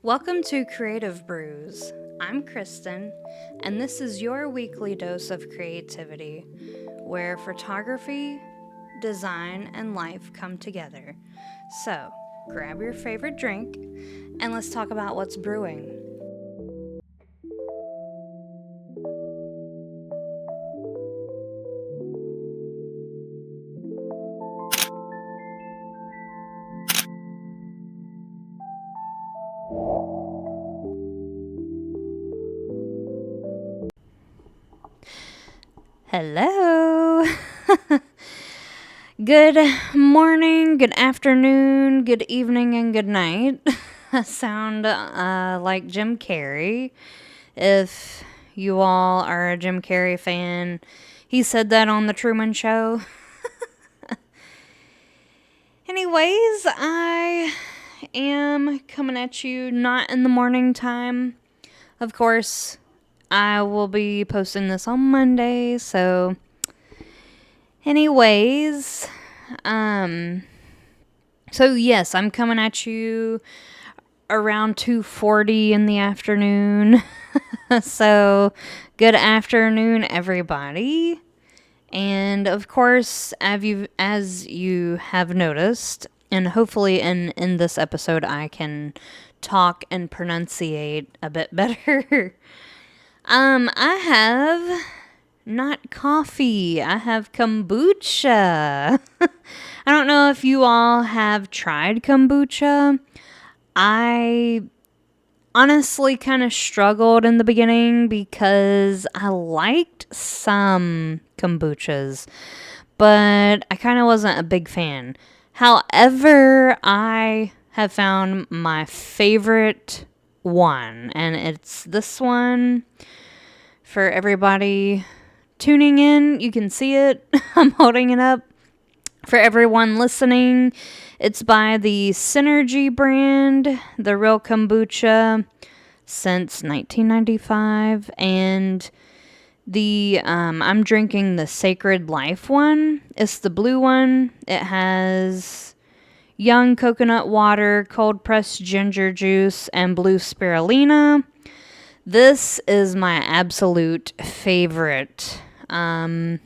Welcome to Creative Brews. I'm Kristen, and this is your weekly dose of creativity, where photography, design, and life come together. So, grab your favorite drink, and let's talk about what's brewing. Hello! Good morning, good afternoon, good evening, and good night. I sound like Jim Carrey. If you all are a Jim Carrey fan, he said that on The Truman Show. Anyways, I am coming at you not in the morning time. Of course, I will be posting this on Monday, so anyways, so yes, I'm coming at you around 2:40 in the afternoon. So, good afternoon, everybody. And of course, as you have noticed, and hopefully in this episode I can talk and pronunciate a bit better. I have not coffee. I have kombucha. I don't know if you all have tried kombucha. I honestly kind of struggled in the beginning because I liked some kombuchas, but I kind of wasn't a big fan. However, I have found my favorite one, and it's this one. For everybody tuning in, you can see it. I'm holding it up. For everyone listening, it's by the Synergy brand, the real kombucha, since 1995, and I'm drinking the Sacred Life one. It's the blue one. It has young coconut water, cold pressed ginger juice, and blue spirulina. This is my absolute favorite. I've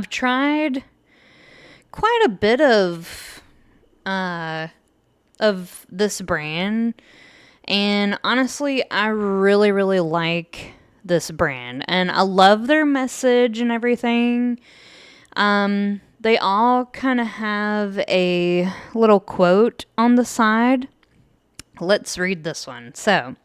tried quite a bit of this brand, and honestly, I really, really like this brand, and I love their message and everything. They all kind of have a little quote on the side. Let's read this one. So,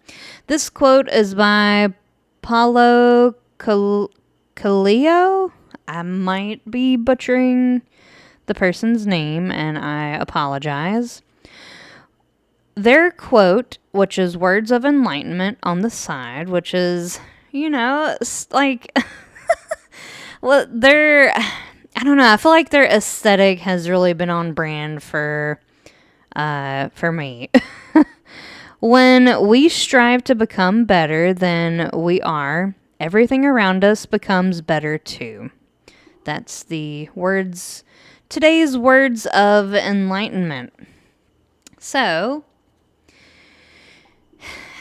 this quote is by Paulo Coelho. I might be butchering the person's name, and I apologize. Their quote, which is words of enlightenment on the side, which is, like, well, I don't know, I feel like their aesthetic has really been on brand for me. When we strive to become better than we are, everything around us becomes better too. That's today's words of enlightenment. So,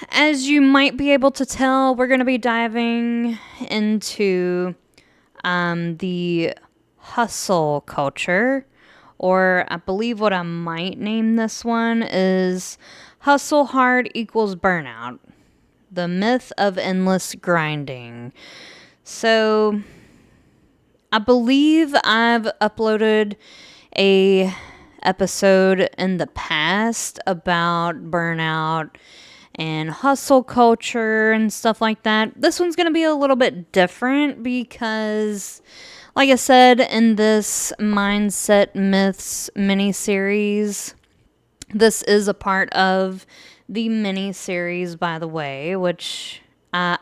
as you might be able to tell, we're going to be diving into the hustle culture, or I believe what I might name this one is hustle hard equals burnout, the myth of endless grinding. So, I believe I've uploaded a episode in the past about burnout and hustle culture and stuff like that. This one's going to be a little bit different because, like I said, in this Mindset Myths mini-series, this is a part of the mini-series, by the way, which I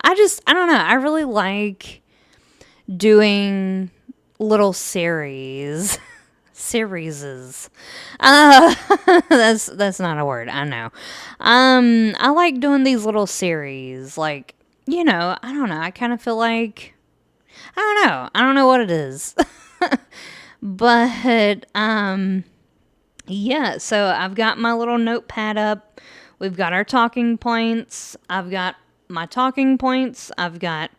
don't know. I really like doing little series. Serieses. That's not a word, I know. I like doing these little series. Like, I don't know. I kind of feel like, I don't know what it is. But, yeah, so I've got my little notepad up we've got our talking points. I've got my talking points. I've got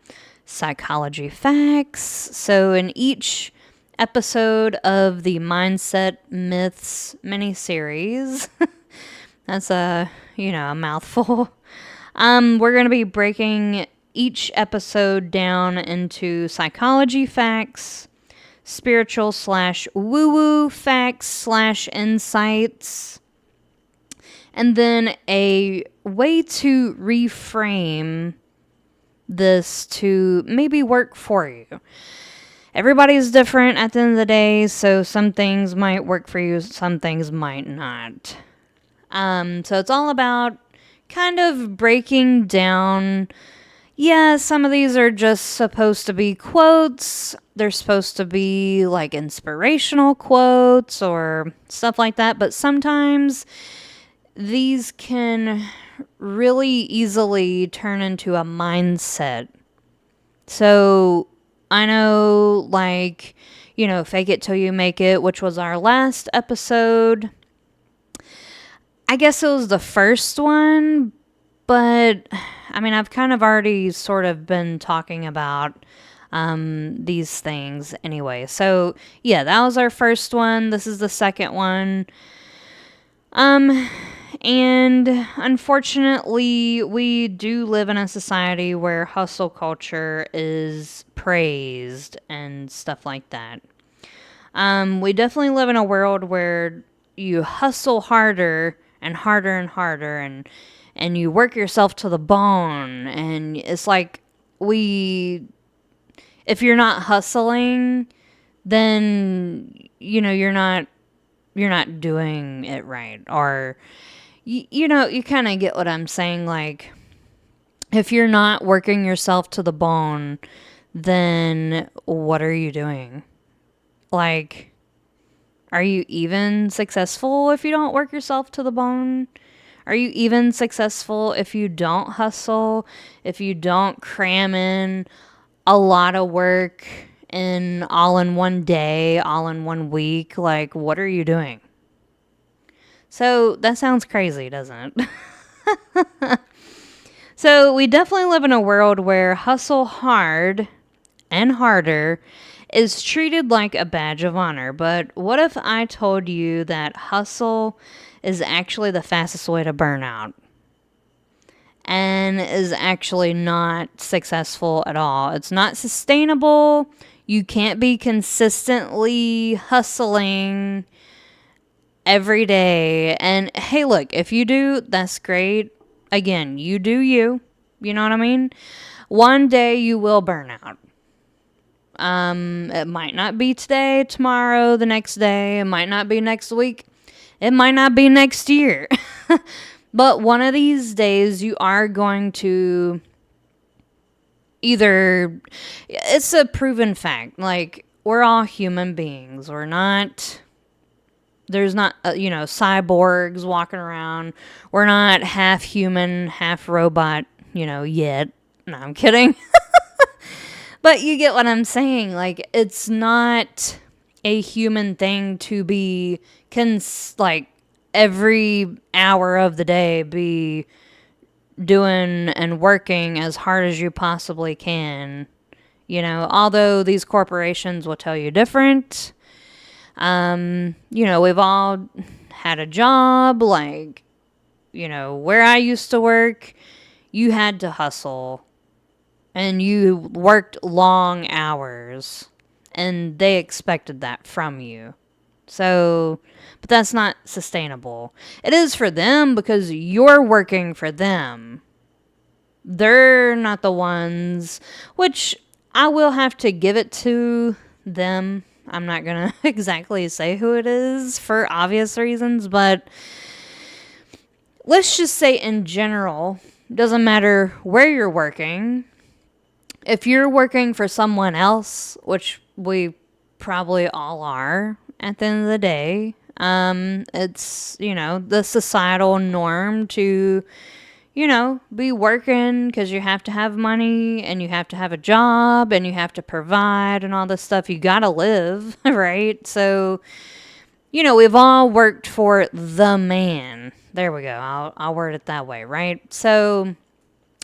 psychology facts. So in each episode of the Mindset Myths miniseries, that's a mouthful. We're going to be breaking each episode down into psychology facts, spiritual / woo-woo facts / insights, and then a way to reframe this to maybe work for you. Everybody's different at the end of the day, so some things might work for you, some things might not. So it's all about kind of breaking down. Yeah, some of these are just supposed to be quotes. They're supposed to be like inspirational quotes or stuff like that. But sometimes these can really easily turn into a mindset. So I know, like, fake it till you make it, which was our last episode. I guess it was the first one, but I mean, I've kind of already sort of been talking about these things anyway. So yeah, that was our first one. This is the second one. And unfortunately, we do live in a society where hustle culture is praised and stuff like that. We definitely live in a world where you hustle harder and harder and harder, and you work yourself to the bone, and it's like if you're not hustling, then you're not doing it right, or you kind of get what I'm saying. Like, if you're not working yourself to the bone, then what are you doing? Like, are you even successful if you don't work yourself to the bone? Are you even successful if you don't hustle, if you don't cram in a lot of work all in one day, all in 1 week? Like, what are you doing? So that sounds crazy, doesn't it? So we definitely live in a world where hustle hard and harder is treated like a badge of honor. But what if I told you that hustle is actually the fastest way to burn out and is actually not successful at all? It's not sustainable. You can't be consistently hustling every day. And hey, look, if you do, that's great. Again, you do you. You know what I mean? One day you will burn out. It might not be today, tomorrow, the next day. It might not be next week. It might not be next year. But one of these days you are going to it's a proven fact. Like, we're all human beings. There's not, cyborgs walking around. We're not half human, half robot, yet. No, I'm kidding. But you get what I'm saying. Like, it's not a human thing to be, every hour of the day be doing and working as hard as you possibly can. Although these corporations will tell you different. We've all had a job, like, where I used to work, you had to hustle. And you worked long hours, and they expected that from you. So, but that's not sustainable. It is for them because you're working for them. They're not the ones, which I will have to give it to them. I'm not going to exactly say who it is for obvious reasons, but let's just say in general, doesn't matter where you're working. If you're working for someone else, which we probably all are at the end of the day, it's, the societal norm to, be working because you have to have money and you have to have a job and you have to provide and all this stuff. You got to live, right? So, we've all worked for the man, There we go. I'll word it that way, right? So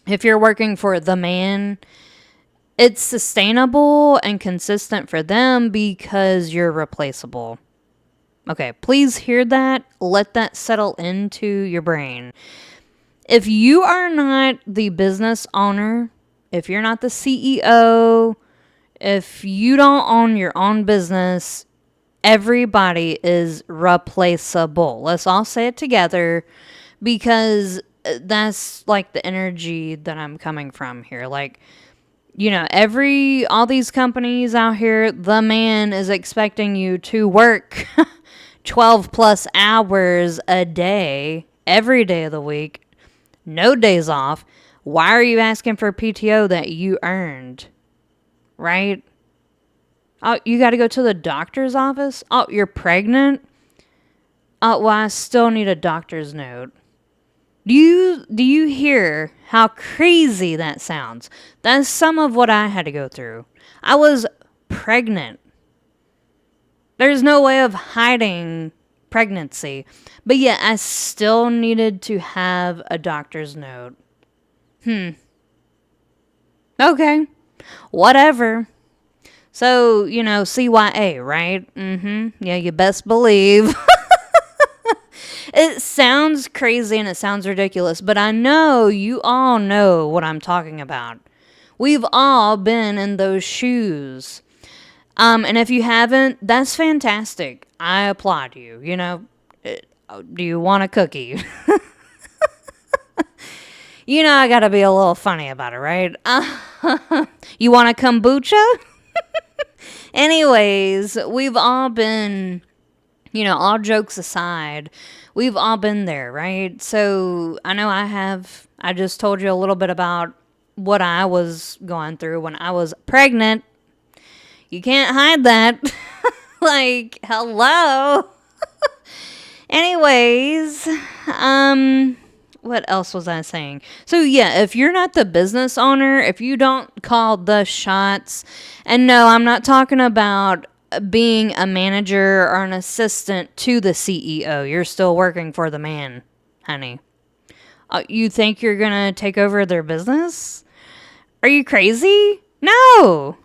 if you're working for the man, it's sustainable and consistent for them because you're replaceable. Okay, please hear that. Let that settle into your brain. If you are not the business owner, if you're not the CEO, if you don't own your own business, everybody is replaceable. Let's all say it together because that's like the energy that I'm coming from here. Like, all these companies out here, the man is expecting you to work 12 plus hours a day, every day of the week, no days off. Why are you asking for PTO that you earned? Right? Oh, you got to go to the doctor's office? Oh, you're pregnant? Oh, well, I still need a doctor's note. Do you hear how crazy that sounds? That's some of what I had to go through. I was pregnant. There's no way of hiding pregnancy. But yet I still needed to have a doctor's note. Okay. Whatever. So, CYA, right? Yeah, you best believe. It sounds crazy and it sounds ridiculous, but I know you all know what I'm talking about. We've all been in those shoes. And if you haven't, that's fantastic. I applaud you. Do you want a cookie? I gotta be a little funny about it, right? You want a kombucha? Anyways, we've all been, all jokes aside, we've all been there, right? So I know I have. I just told you a little bit about what I was going through when I was pregnant. You can't hide that. Like, hello. Anyways, what else was I saying? So yeah, if you're not the business owner, if you don't call the shots, and no, I'm not talking about being a manager or an assistant to the CEO. You're still working for the man, honey. You think you're gonna take over their business? Are you crazy? No.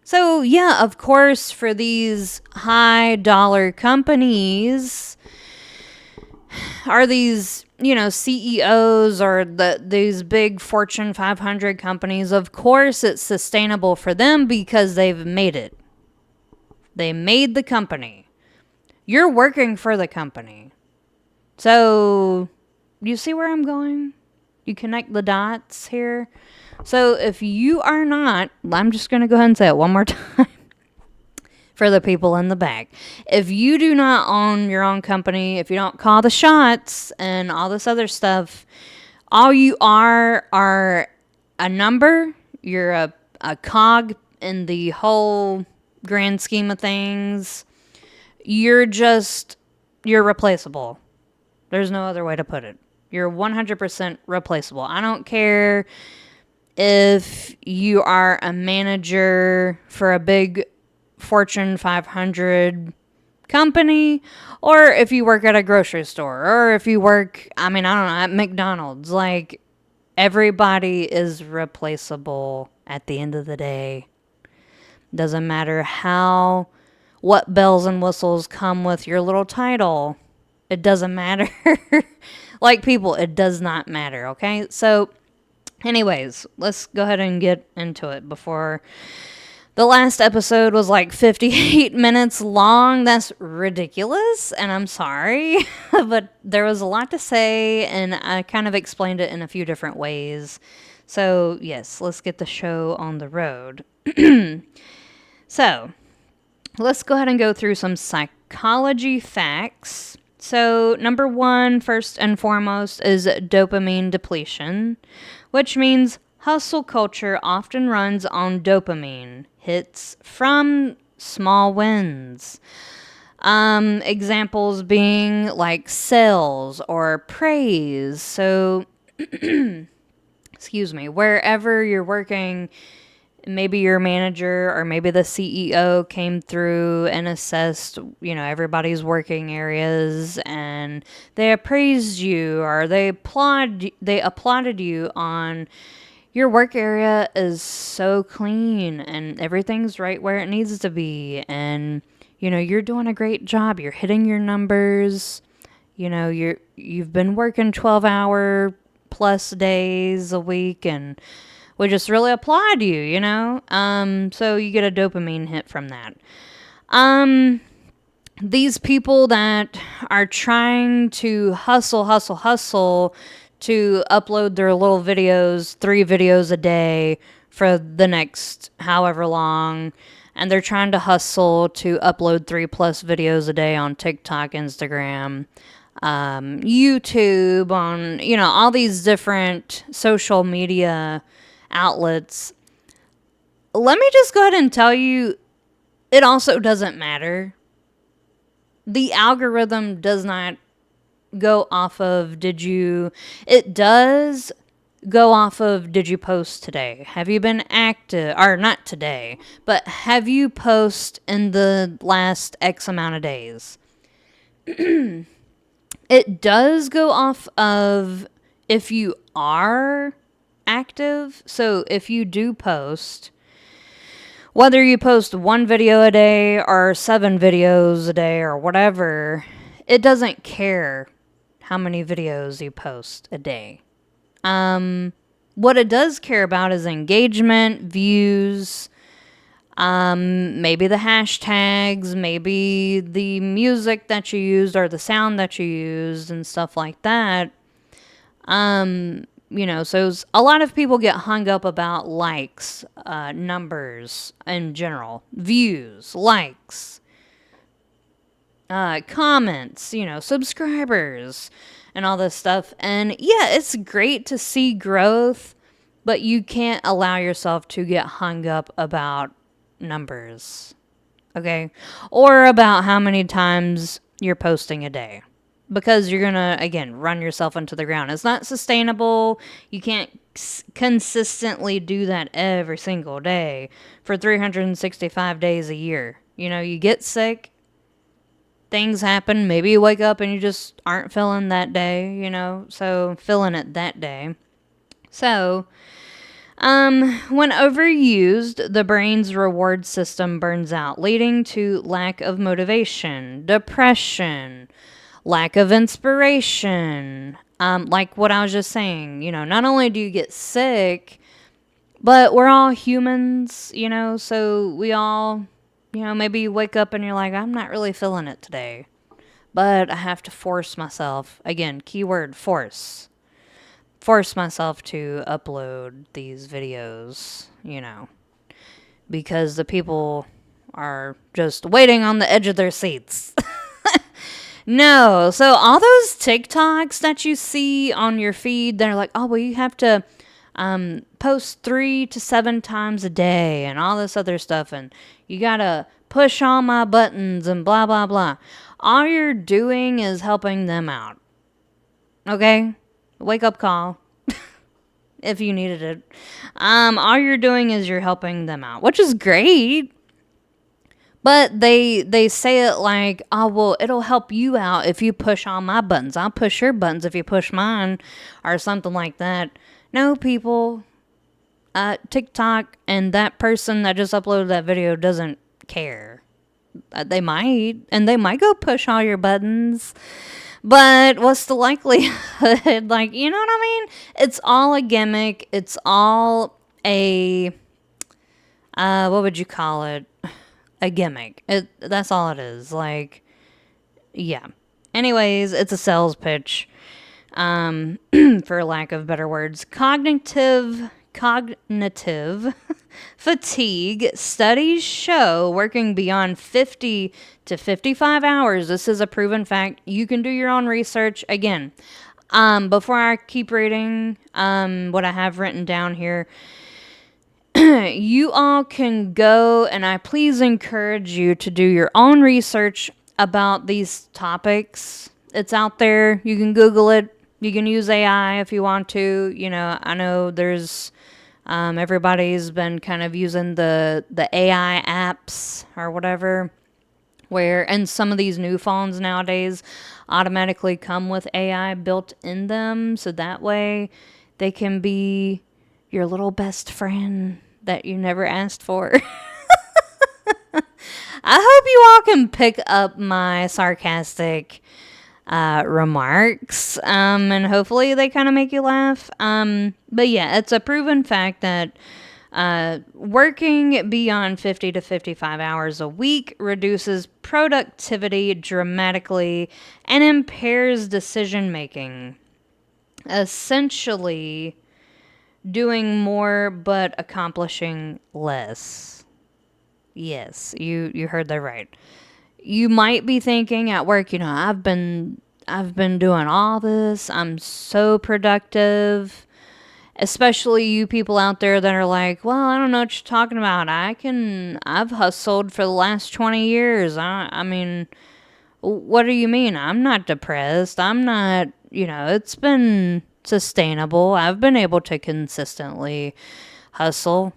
So yeah, of course, for these high dollar companies, are these CEOs or these big Fortune 500 companies, of course it's sustainable for them because they've made it. They made the company. You're working for the company. So, you see where I'm going? You connect the dots here? So, if you are not, I'm just going to go ahead and say it one more time for the people in the back. If you do not own your own company, if you don't call the shots and all this other stuff, all you are a number. You're a cog in the whole grand scheme of things. You're replaceable. There's no other way to put it. You're 100% replaceable. I don't care if you are a manager for a big Fortune 500 company, or if you work at a grocery store, or if you work, I don't know, at McDonald's. Like, everybody is replaceable at the end of the day. Doesn't matter what bells and whistles come with your little title. It doesn't matter. Like, people, it does not matter, okay? So, anyways, let's go ahead and get into it before the last episode was like 58 minutes long. That's ridiculous, and I'm sorry. But there was a lot to say, and I kind of explained it in a few different ways. So, yes, let's get the show on the road. So, let's go ahead and go through some psychology facts. So, number one, first and foremost, is dopamine depletion, which means hustle culture often runs on dopamine hits from small wins. Examples being like sales or praise. So, excuse me, wherever you're working, maybe your manager or maybe the CEO came through and assessed, everybody's working areas, and they appraised you or they applauded you on your work area is so clean and everything's right where it needs to be, and you're doing a great job. You're hitting your numbers. You've been working 12-hour plus days a week, and we just really applaud you. So you get a dopamine hit from that. These people that are trying to hustle to upload their little videos, 3 videos a day for the next however long, and they're trying to hustle to upload 3+ videos a day on TikTok, Instagram, YouTube, on, all these different social media outlets. Let me just go ahead and tell you, it also doesn't matter. The algorithm does not go off of it does go off of did you post today? Have you been active, or not today, but have you posted in the last X amount of days? It does go off of if you are active. So if you do post, whether you post 1 video a day or 7 videos a day or whatever, it doesn't care how many videos you post a day. What it does care about is engagement, views, maybe the hashtags, maybe the music that you used or the sound that you used and stuff like that. So a lot of people get hung up about likes, numbers in general, views, likes, comments, subscribers, and all this stuff. And yeah, it's great to see growth, but you can't allow yourself to get hung up about numbers, okay? Or about how many times you're posting a day. Because you're going to, again, run yourself into the ground. It's not sustainable. You can't consistently do that every single day for 365 days a year. You get sick. Things happen. Maybe you wake up and you just aren't feeling that day, so feeling it that day. So, when overused, the brain's reward system burns out, leading to lack of motivation, depression, lack of inspiration. Like what I was just saying, not only do you get sick, but we're all humans, so we all, maybe you wake up and you're like, I'm not really feeling it today, but I have to force myself, again, keyword force myself to upload these videos, because the people are just waiting on the edge of their seats. No, so all those TikToks that you see on your feed, they're like, oh, well, you have to post 3 to 7 times a day and all this other stuff, and you gotta push all my buttons and blah, blah, blah. All you're doing is helping them out. Okay? Wake up call. If you needed it. All you're doing is you're helping them out, which is great. But they say it like, oh, well, it'll help you out if you push all my buttons. I'll push your buttons if you push mine, or something like that. No, people. TikTok and that person that just uploaded that video doesn't care. They might, and they might go push all your buttons. But what's the likelihood? Like, you know what I mean? It's all a gimmick. It's all a, what would you call it? A gimmick. That's all it is. Like, yeah. Anyways, it's a sales pitch, for lack of better words. Cognitive fatigue. Studies show working beyond 50 to 55 hours. This is a proven fact. You can do your own research. Again, before I keep reading what I have written down here, you all can go, and I please encourage you to do your own research about these topics. It's out there. You can Google it. You can use AI if you want to. I know there's Everybody's been kind of using the AI apps or whatever, and some of these new phones nowadays automatically come with AI built in them, so that way they can be your little best friend that you never asked for. I hope you all can pick up my sarcastic remarks, and hopefully they kind of make you laugh. But yeah, it's a proven fact that working beyond 50 to 55 hours a week reduces productivity dramatically and impairs decision making. Essentially, doing more but accomplishing less. Yes, you heard that right. You might be thinking at work, I've been doing all this. I'm so productive. Especially you people out there that are like, well, I don't know what you're talking about. I've hustled for the last 20 years. I mean, what do you mean? I'm not depressed. I'm not, it's been sustainable. I've been able to consistently hustle.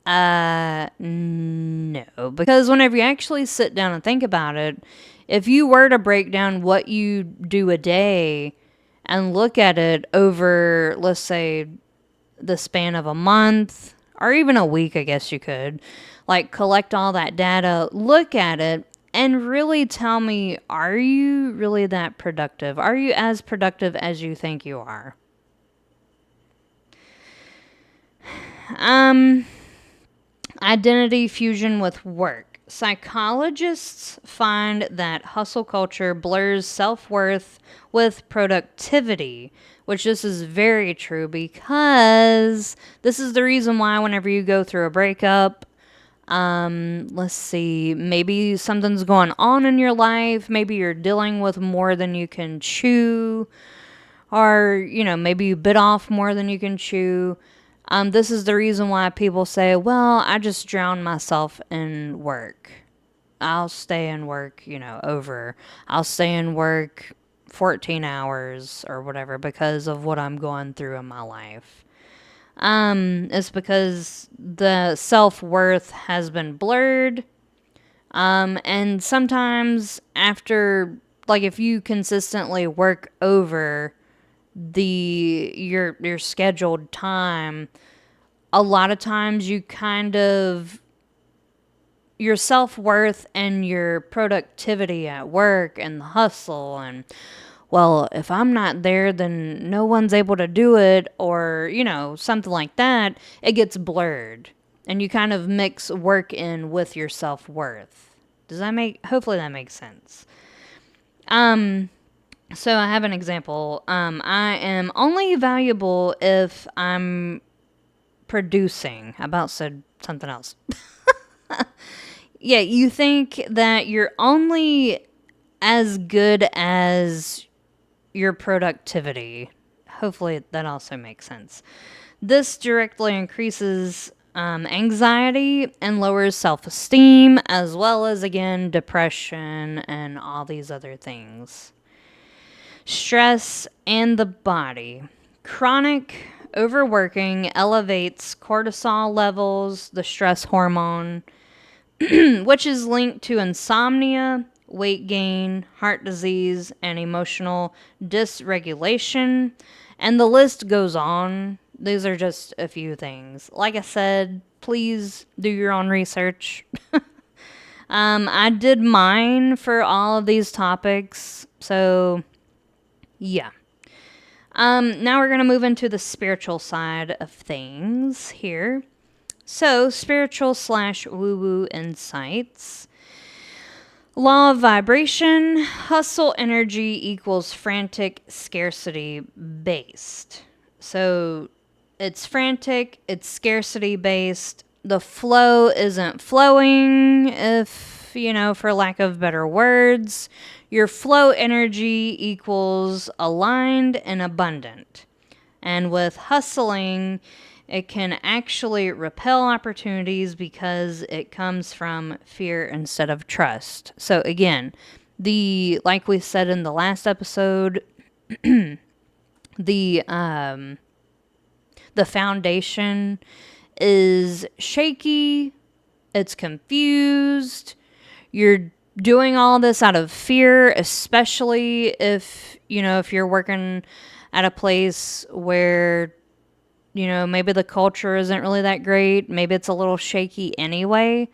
No, because whenever you actually sit down and think about it, if you were to break down what you do a day and look at it over, let's say, the span of a month or even a week, I guess you could, like collect all that data, look at it, and really tell me, are you really that productive? Are you as productive as you think you are? Identity fusion with work. Psychologists find that hustle culture blurs self-worth with productivity, which this is very true because this is the reason why whenever you go through a breakup, let's see, maybe something's going on in your life, maybe you're dealing with more than you can chew, or, maybe you bit off more than you can chew. This is the reason why people say, well, I just drown myself in work. I'll stay in work, I'll stay in work 14 hours or whatever because of what I'm going through in my life. It's because the self-worth has been blurred. And sometimes after, like if you consistently work over your scheduled time, a lot of times you kind of your self-worth and your productivity at work and the hustle and, well, if I'm not there then no one's able to do it, or something like that, it gets blurred and you kind of mix work in with your self-worth. Hopefully that makes sense. So I have an example. I am only valuable if I'm producing. I about said something else. Yeah, you think that you're only as good as your productivity. Hopefully that also makes sense. This directly increases anxiety and lowers self-esteem, as well as, again, depression and all these other things. Stress and the body. Chronic overworking elevates cortisol levels, the stress hormone, which is linked to insomnia, weight gain, heart disease, and emotional dysregulation. And the list goes on. These are just a few things. Like I said, please do your own research. I did mine for all of these topics. So, yeah. Now we're going to move into the spiritual side of things here. So, spiritual / woo-woo insights. Law of vibration, hustle energy equals frantic scarcity based. So, it's frantic, it's scarcity based. The flow isn't flowing, if, for lack of better words. Your flow energy equals aligned and abundant. And with hustling, it can actually repel opportunities because it comes from fear instead of trust. So again, like we said in the last episode, the the foundation is shaky, it's confused, you're doing all this out of fear, especially if, if you're working at a place where, maybe the culture isn't really that great. Maybe it's a little shaky anyway.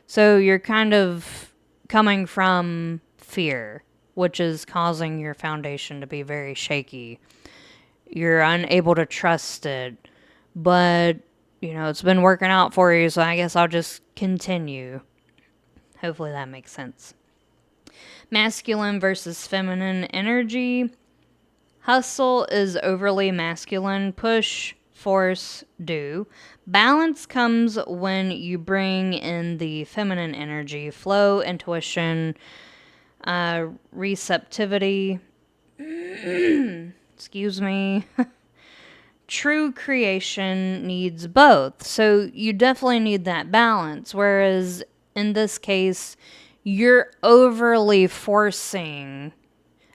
So you're kind of coming from fear, which is causing your foundation to be very shaky. You're unable to trust it, but, it's been working out for you, so I guess I'll just continue. Hopefully that makes sense. Masculine versus feminine energy. Hustle is overly masculine. Push, force, do. Balance comes when you bring in the feminine energy. Flow, intuition, receptivity. Excuse me. True creation needs both. So you definitely need that balance. Whereas in this case, you're overly forcing,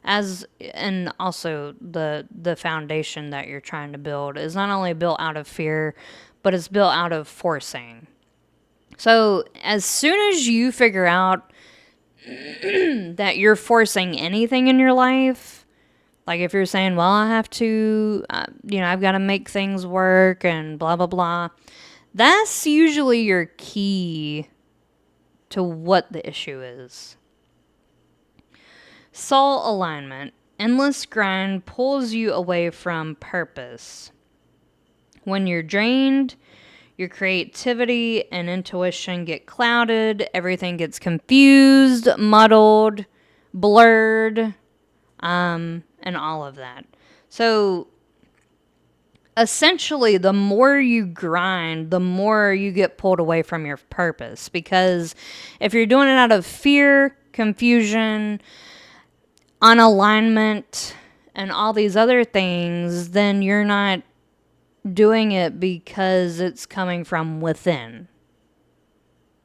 and also the foundation that you're trying to build is not only built out of fear, but it's built out of forcing. So as soon as you figure out that you're forcing anything in your life, like if you're saying, well, I have to, I've got to make things work and blah, blah, blah, that's usually your key to what the issue is. Soul alignment. Endless grind pulls you away from purpose. When you're drained, your creativity and intuition get clouded, everything gets confused, muddled, blurred, and all of that. So essentially, the more you grind, the more you get pulled away from your purpose. Because if you're doing it out of fear, confusion, unalignment, and all these other things, then you're not doing it because it's coming from within.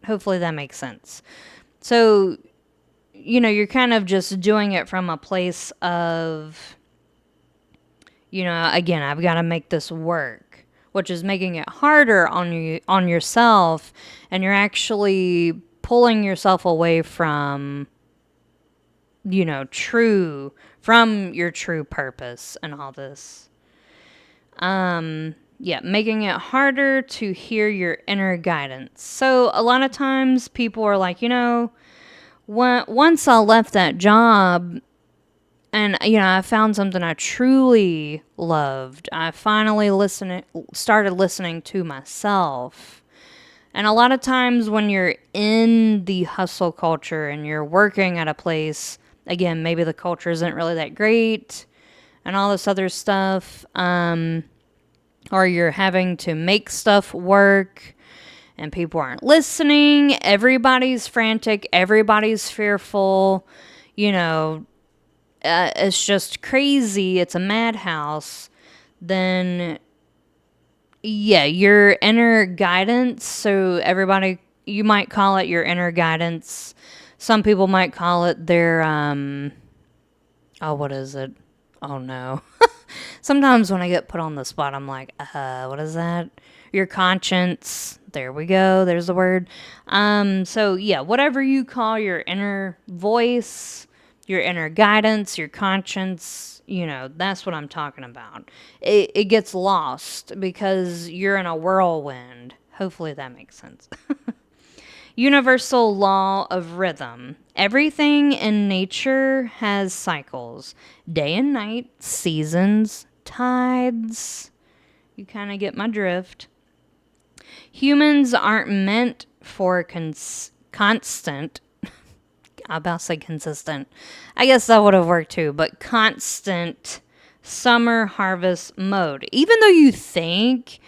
Hopefully that makes sense. So, you're kind of just doing it from a place of, again, I've got to make this work, which is making it harder on yourself, and you're actually pulling yourself away from, from your true purpose and all this. Making it harder to hear your inner guidance. So a lot of times people are like, once I left that job and, I found something I truly loved, I finally started listening to myself. And a lot of times when you're in the hustle culture and you're working at a place, again, maybe the culture isn't really that great and all this other stuff, or you're having to make stuff work and people aren't listening, everybody's frantic, everybody's fearful, it's just crazy, it's a madhouse, then your inner guidance, so everybody, you might call it your inner guidance, some people might call it their, what is it? Oh no. Sometimes when I get put on the spot, I'm like, what is that? Your conscience. There we go. There's the word. Whatever you call your inner voice, your inner guidance, your conscience, that's what I'm talking about. It gets lost because you're in a whirlwind. Hopefully that makes sense. Universal law of rhythm. Everything in nature has cycles. Day and night, seasons, tides. You kind of get my drift. Humans aren't meant for constant. I'm about to say consistent. I guess that would have worked too, but constant summer harvest mode. Even though you think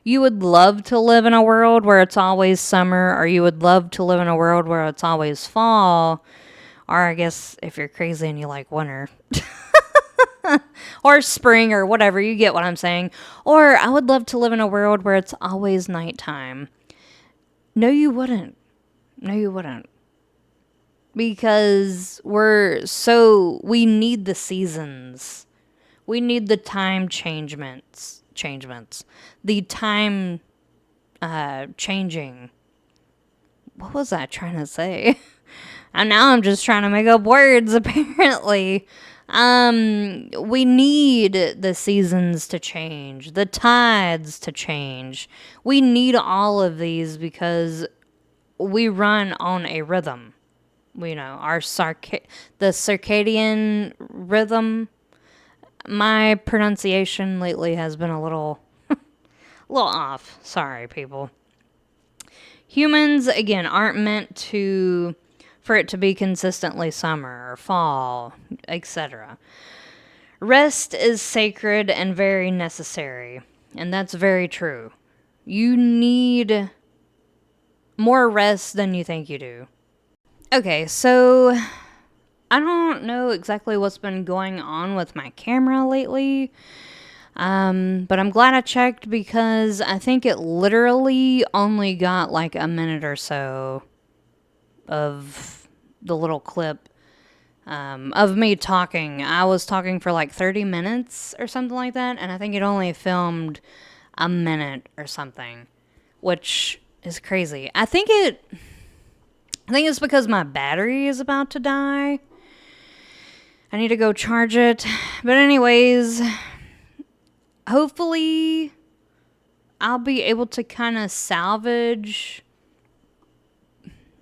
you would love to live in a world where it's always summer, or you would love to live in a world where it's always fall, or I guess if you're crazy and you like winter, or spring, or whatever, you get what I'm saying. Or I would love to live in a world where it's always nighttime. No, you wouldn't. No, you wouldn't. Because we need the seasons. We need the time changements. changements, the time changing. What was I trying to say? And now I'm just trying to make up words, apparently. We need the seasons to change, the tides to change. We need all of these because we run on a rhythm. You know, the circadian rhythm. My pronunciation lately has been a little off. Sorry, people. Humans, again, aren't meant for it to be consistently summer or fall, etc. Rest is sacred and very necessary, and that's very true. You need more rest than you think you do. Okay, so I don't know exactly what's been going on with my camera lately. But I'm glad I checked because I think it literally only got like a minute or so of the little clip of me talking. I was talking for like 30 minutes or something like that, and I think it only filmed a minute or something, which is crazy. I think it's because my battery is about to die. I need to go charge it. But anyways, hopefully I'll be able to kind of salvage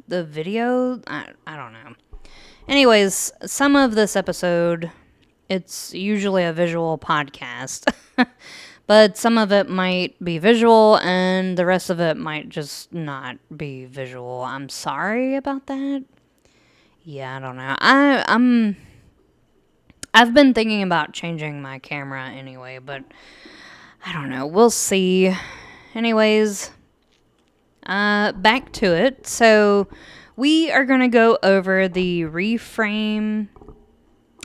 the video. I don't know. Anyways, some of this episode, it's usually a visual podcast, but some of it might be visual and the rest of it might just not be visual. I'm sorry about that. Yeah, I don't know. I've been thinking about changing my camera anyway, but I don't know. We'll see. Anyways, back to it. So we are going to go over the reframe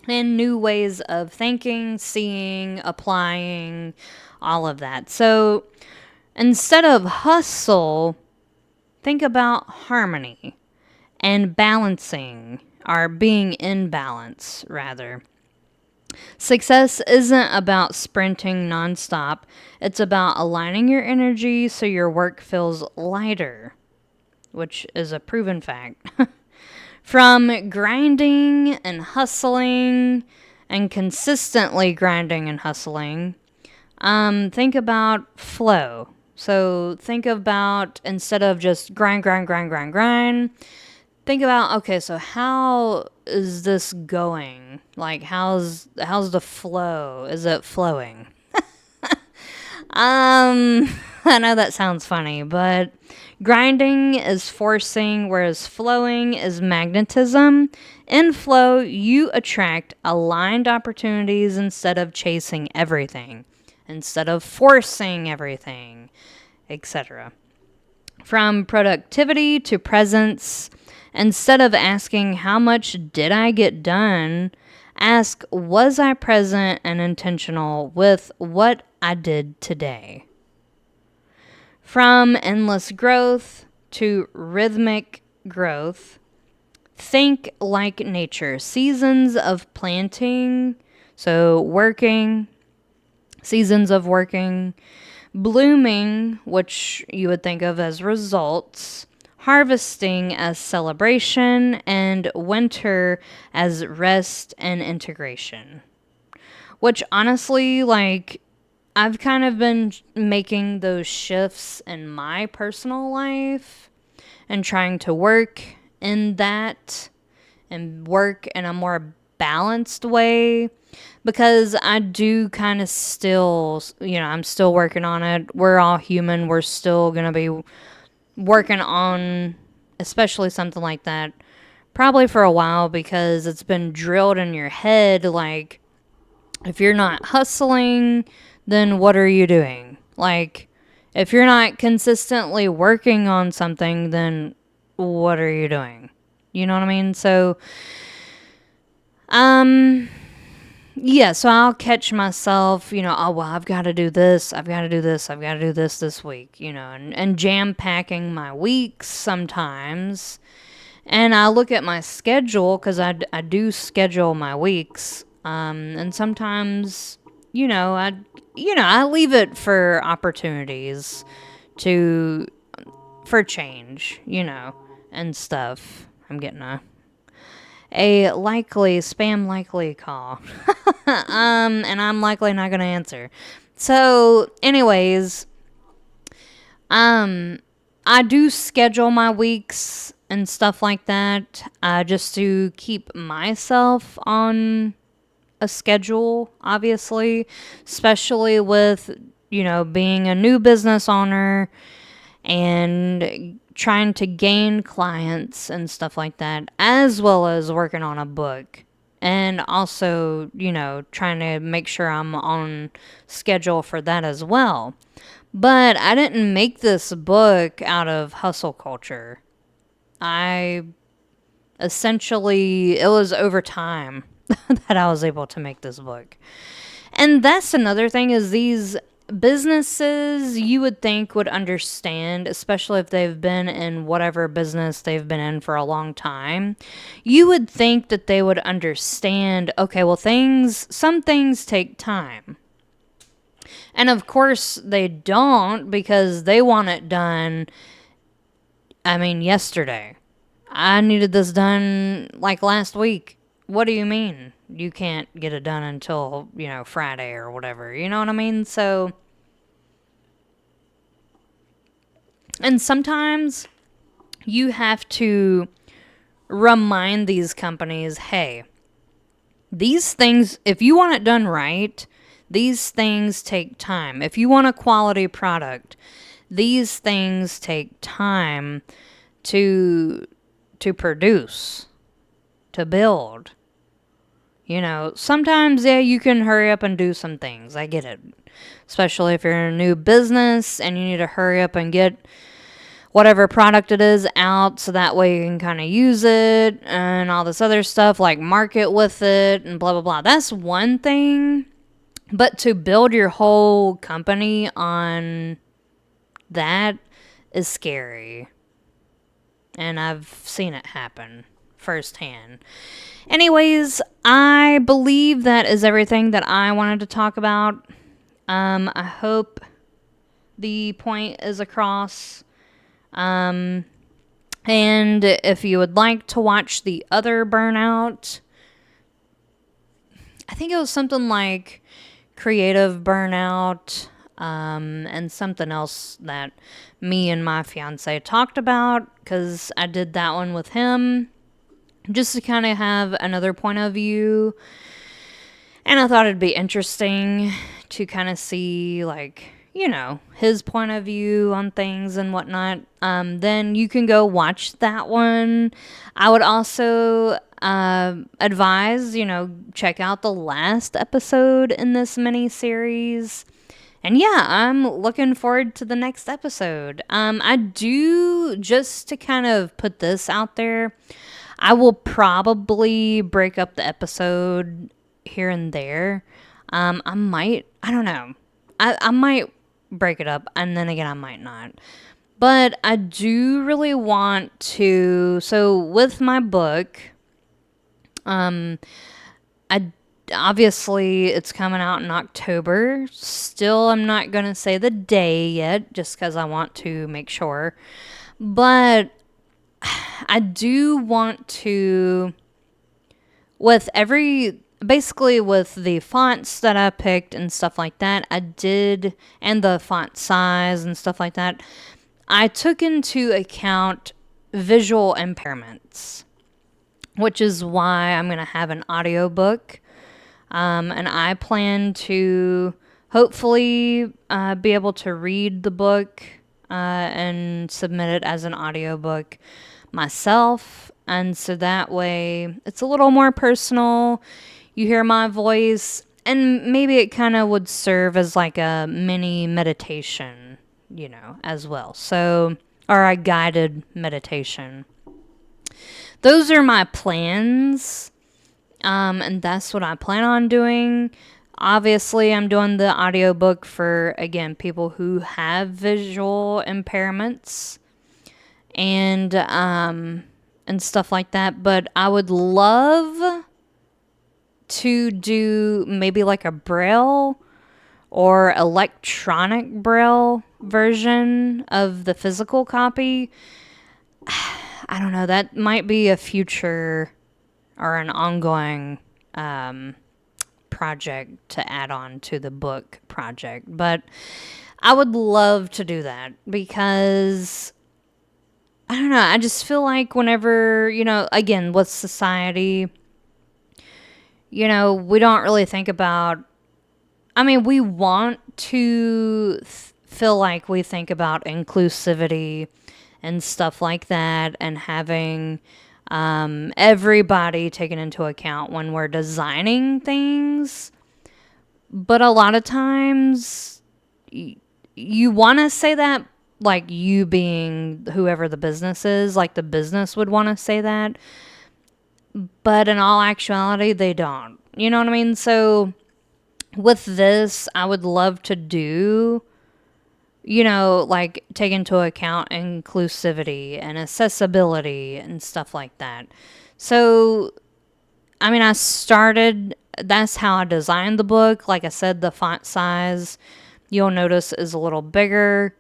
and new ways of thinking, seeing, applying, all of that. So instead of hustle, think about harmony and balancing, or being in balance, rather. Success isn't about sprinting nonstop. It's about aligning your energy so your work feels lighter, which is a proven fact. From grinding and hustling and consistently grinding and hustling, think about flow. So think about, instead of just grind, think about, okay, so how is this going? Like, how's the flow? Is it flowing? I know that sounds funny, but grinding is forcing, whereas flowing is magnetism. In flow, you attract aligned opportunities instead of chasing everything, instead of forcing everything, etc. From productivity to presence, instead of asking how much did I get done, ask was I present and intentional with what I did today. From endless growth to rhythmic growth, think like nature. Seasons of planting, so working, seasons of working, blooming, which you would think of as results, harvesting as celebration, and winter as rest and integration. Which honestly, like, I've kind of been making those shifts in my personal life and trying to work in that and work in a more balanced way, because I do kind of still, I'm still working on it. We're all human. We're still going to be working on, especially something like that, probably for a while, because it's been drilled in your head, like, if you're not hustling, then what are you doing? Like, if you're not consistently working on something, then what are you doing? You know what I mean? So, yeah, so I'll catch myself, oh, well, I've got to do this, I've got to do this this week, and jam packing my weeks sometimes. And I look at my schedule, because I do schedule my weeks, and sometimes, I leave it for opportunities for change, and stuff. I'm getting a likely spam likely call. And I'm likely not going to answer. So, anyways, I do schedule my weeks and stuff like that, just to keep myself on a schedule, obviously, especially with, being a new business owner and trying to gain clients and stuff like that, as well as working on a book. And also, trying to make sure I'm on schedule for that as well. But I didn't make this book out of hustle culture. I essentially, it was over time that I was able to make this book. And that's another thing, is these businesses you would think would understand, especially if they've been in whatever business they've been in for a long time. You would think that they would understand, okay, well, some things take time. And of course they don't, because they want it done, yesterday. I needed this done like last week. What do you mean? You can't get it done until, Friday or whatever. You know what I mean? So, and sometimes you have to remind these companies, hey, these things, if you want it done right, these things take time. If you want a quality product, these things take time to produce, to build. Sometimes, yeah, you can hurry up and do some things. I get it. Especially if you're in a new business and you need to hurry up and get whatever product it is out, so that way you can kind of use it and all this other stuff, like market with it and blah, blah, blah. That's one thing. But to build your whole company on that is scary. And I've seen it happen firsthand. Anyways, I believe that is everything that I wanted to talk about. I hope the point is across. And if you would like to watch the other Burnout, I think it was something like Creative Burnout, and something else that me and my fiance talked about, because I did that one with him, just to kind of have another point of view. And I thought it'd be interesting to kind of see, like, his point of view on things and whatnot. Then you can go watch that one. I would also advise, check out the last episode in this mini series. And yeah, I'm looking forward to the next episode. I do, just to kind of put this out there, I will probably break up the episode here and there. I don't know. I might break it up, and then again, I might not. But I do really want to, so with my book, I obviously it's coming out in October. Still, I'm not going to say the day yet, just because I want to make sure. But I do want to, basically with the fonts that I picked and stuff like that, and the font size and stuff like that, I took into account visual impairments, which is why I'm going to have an audiobook. And I plan to hopefully be able to read the book and submit it as an audiobook myself. And so that way it's a little more personal. You hear my voice, and maybe it kind of would serve as like a mini meditation, as well. So, or a guided meditation. Those are my plans. And that's what I plan on doing. Obviously, I'm doing the audiobook for, again, people who have visual impairments and stuff like that. But I would love to do maybe like a Braille or electronic braille version of the physical copy. I don't know. That might be a future or an ongoing project to add on to the book project. But I would love to do that because I don't know. I just feel like whenever, again, with society, we don't really think about, we want to feel like we think about inclusivity and stuff like that and having everybody taken into account when we're designing things. But a lot of times you want to say that, like you being whoever the business is, like the business would want to say that. But in all actuality, they don't. You know what I mean? So with this, I would love to do, like take into account inclusivity and accessibility and stuff like that. So, that's how I designed the book. Like I said, the font size, you'll notice, is a little bigger.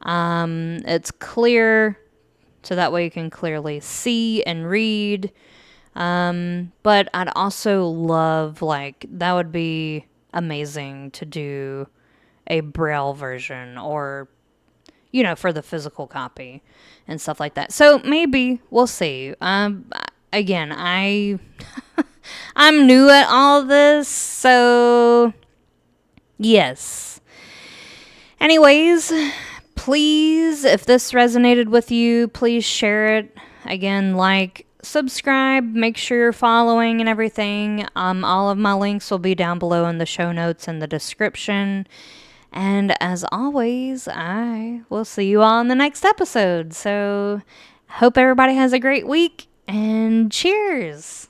It's clear, so that way you can clearly see and read. But I'd also love, that would be amazing to do a braille version or, for the physical copy and stuff like that. So maybe we'll see. Again, I'm new at all this, so yes. Anyways, please, if this resonated with you, please share it. Again, subscribe, make sure you're following and everything. All of my links will be down below in the show notes and the description. And as always, I will see you all in the next episode. So, hope everybody has a great week, and cheers!